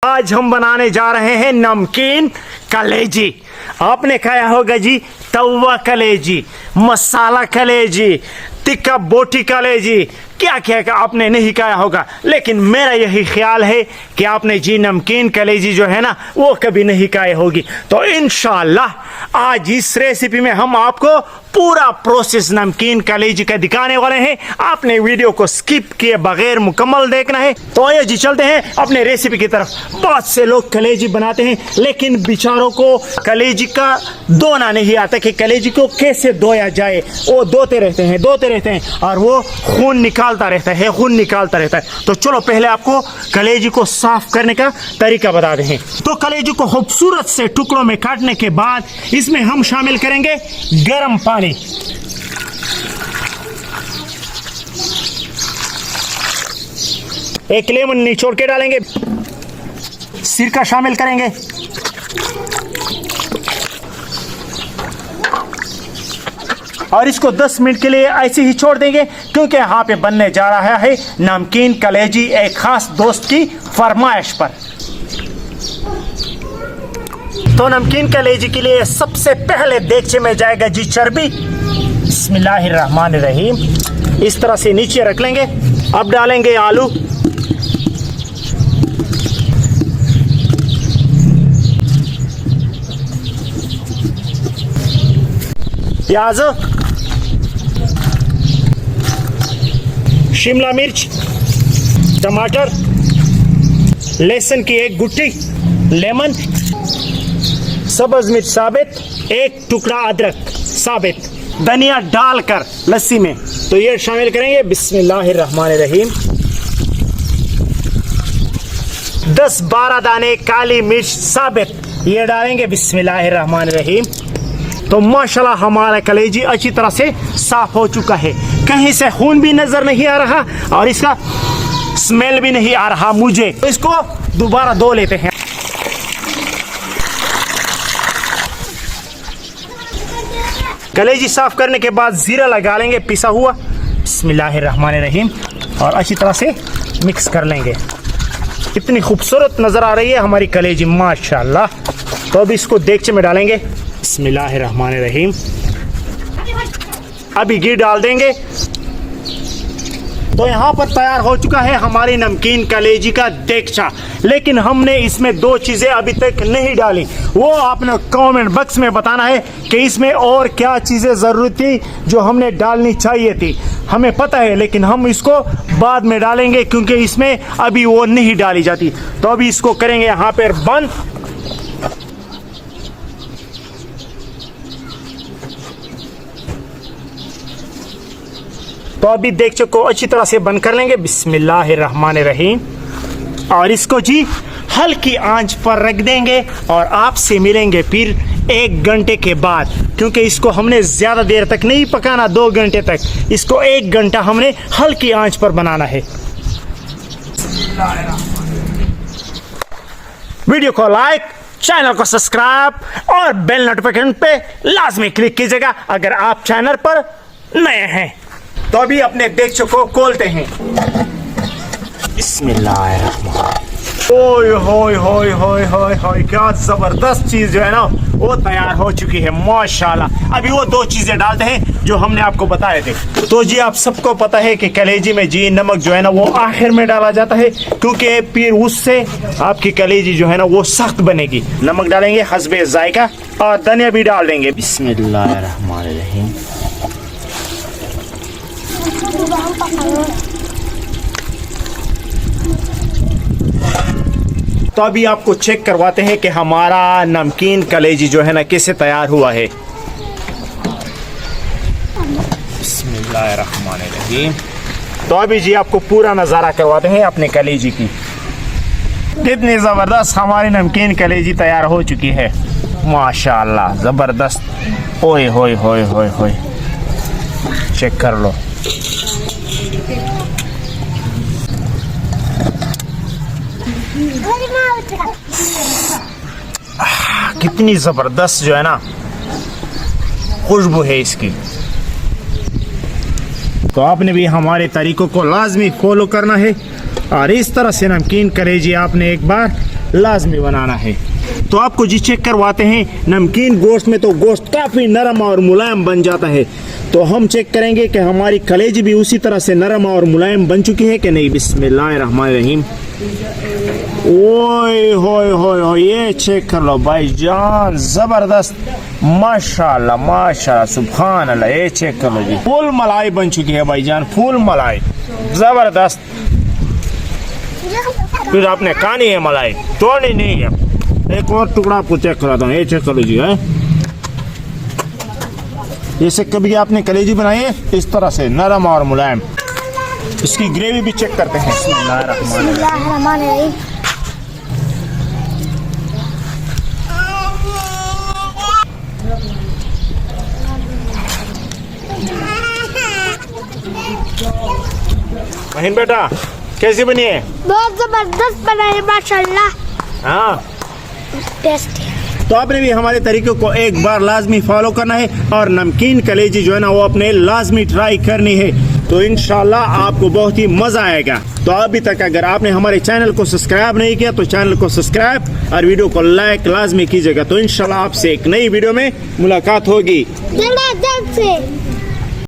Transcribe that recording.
आज हम बनाने जा रहे हैं नमकीन कलेजी। आपने खाया होगा जी तवा कलेजी, मसाला कलेजी, टिक्का बोटी कलेजी, क्या क्या आपने नहीं खाया होगा। लेकिन मेरा यही ख्याल है कि आपने जी नमकीन कलेजी जो है ना वो कभी नहीं खाई होगी। तो इंशाल्लाह आज इस रेसिपी में हम आपको पूरा प्रोसेस नमकीन कलेजी का दिखाने वाले हैं। आपने वीडियो को स्किप किए बगैर मुकम्मल देखना है। तो आइए जी चलते हैं अपने रेसिपी की तरफ। बहुत से लोग कलेजी बनाते हैं लेकिन बेचारों को कलेजी का धोना नहीं आता कि कलेजी को कैसे धोया जाए। वो धोते रहते हैं और वो खून निकालता रहता है। तो चलो पहले आपको कलेजी को साफ करने का तरीका बता दें। तो कलेजी को खूबसूरत से टुकड़ों में काटने के बाद इसमें हम शामिल करेंगे गर्म पानी। एक लेमन निचोड़ के डालेंगे, सिरका शामिल करेंगे, और इसको 10 मिनट के लिए ऐसे ही छोड़ देंगे क्योंकि यहाँ पे बनने जा रहा है नमकीन कलेजी एक खास दोस्त की फरमाइश पर। तो नमकीन कलेजी के लिए सबसे पहले देगचे में जाएगा जी चर्बी। बिस्मिल्लाहिर्रहमानिर्रहीम। इस तरह से नीचे रख लेंगे। अब डालेंगे आलू, प्याज, शिमला मिर्च, टमाटर, लहसुन की एक गुट्टी, लेमन, सब्ज मिर्च साबित, एक टुकड़ा अदरक साबित, धनिया डालकर लस्सी में तो ये शामिल करेंगे। बिस्मिल्लाहिर्रहमानिर्रहीम। 10-12 दाने काली मिर्च साबित ये डालेंगे। बिस्मिल्लाहिर्रहमानिर्रहीम। तो माशाल्लाह हमारा कलेजी अच्छी तरह से साफ हो चुका है, कहीं से खून भी नजर नहीं आ रहा और इसका स्मेल भी नहीं आ रहा मुझे। तो इसको दोबारा धो लेते हैं। कलेजी साफ करने के बाद जीरा लगा लेंगे पिसा हुआ। बिस्मिल्लाहिर्रहमानिर्रहीम। और अच्छी तरह से मिक्स कर लेंगे। कितनी खूबसूरत नजर आ रही है हमारी कलेजी माशाल्लाह। तो अब इसको देगचे में डालेंगे। बिस्मिल्लाहिर्रहमानिर्रहीम। अभी घी डाल देंगे। तो यहाँ पर तैयार हो चुका है हमारी नमकीन कलेजी का देगचा। लेकिन हमने इसमें 2 चीजें अभी तक नहीं डाली, वो आपने कमेंट बॉक्स में बताना है कि इसमें और क्या चीजें जरूरत थी जो हमने डालनी चाहिए थी। हमें पता है लेकिन हम इसको बाद में डालेंगे क्योंकि इसमें अभी वो नहीं डाली जाती। तो अभी इसको करेंगे यहाँ पर बंद। तो अभी देगचे को अच्छी तरह से बंद कर लेंगे। बिस्मिल्लाहिर्रहमानिर्रहीम। और इसको जी हल्की आंच पर रख देंगे और आपसे मिलेंगे फिर 1 घंटे के बाद, क्योंकि इसको हमने ज़्यादा देर तक नहीं पकाना, 2 घंटे तक। इसको 1 घंटा हमने हल्की आंच पर बनाना है। वीडियो को लाइक, चैनल को सब्सक्राइब और बेल नोटिफिकेशन पे लाजमी क्लिक कीजिएगा अगर आप चैनल पर नए हैं। तो अभी अपने देगचे को खोलते हैं। बिस्मिल्लाहिर्रहमानिर्रहीम। ओए होए होए होए होए होए, क्या जबरदस्त चीज जो है ना वो तैयार हो चुकी है माशाल्लाह। अभी वो 2 चीजें डालते हैं जो हमने आपको बताए थे। तो जी आप सबको पता है कि कलेजी में जी नमक जो है ना वो आखिर में डाला जाता है क्योंकि फिर उससे आपकी कलेजी जो है ना वो सख्त बनेगी। नमक डालेंगे हस्बे जायका और धनिया भी डाल देंगे। बिस्मिल्लाहिर्रहमानिर्रहीम। तो अभी आपको चेक करवाते हैं कि हमारा नमकीन कलेजी जो है ना कैसे तैयार हुआ है। बिस्मिल्लाहिर्रहमानिर्रहीम। तो अभी जी आपको पूरा नज़ारा करवाते हैं अपने कलेजी की। कितनी ज़बरदस्त हमारी नमकीन कलेजी तैयार हो चुकी है माशाल्लाह, ज़बरदस्त। ओए होए होए होए होए, चेक कर लो। कितनी जबरदस्त जो है ना खुशबू है इसकी। तो आपने भी हमारे तरीकों को लाजमी फॉलो करना है और इस तरह से नमकीन कलेजी आपने एक बार लाजमी बनाना है। तो आपको जी चेक करवाते हैं। नमकीन गोश्त में तो गोश्त काफ़ी नरम और मुलायम बन जाता है, तो हम चेक करेंगे कि हमारी कलेजी भी उसी तरह से नरम और मुलायम बन चुकी है कि नहीं। बिस्मिल्लाहिर्रहमानिर्रहीम। ओए होए होए होए, ये चेक कर लो भाईजान, ज़बरदस्त, माशाल्लाह माशाल्लाह, सुभान अल्लाह। ये चेक कर लो जी, फुल मलाई बन चुकी है भाईजान, फुल मलाई, ज़बरदस्त। फिर आपने खानी है मलाई, तोड़नी नहीं है। एक और टुकड़ा आपको चेक कराता हूँ, ये चेक कर लीजिए है। जैसे कभी आपने कलेजी बनाई है इस तरह से नरम और मुलायम। इसकी ग्रेवी भी चेक करते हैं। बिस्मिल्लाहिर्रहमानिर्रहीम। बहन बेटा कैसी बनी है? बहुत जबरदस्त बना है माशाल्लाह। हाँ, टेस्टी। तो आपने भी हमारे तरीके को एक बार लाजमी फॉलो करना है और नमकीन कलेजी जो है ना वो अपने लाजमी ट्राई करनी है, तो इंशाल्लाह आपको बहुत ही मज़ा आएगा। तो अभी तक अगर आपने हमारे चैनल को सब्सक्राइब नहीं किया तो चैनल को सब्सक्राइब और वीडियो को लाइक लाजमी कीजिएगा। तो इंशाल्लाह आपसे एक नई वीडियो में मुलाकात होगी जल्द से।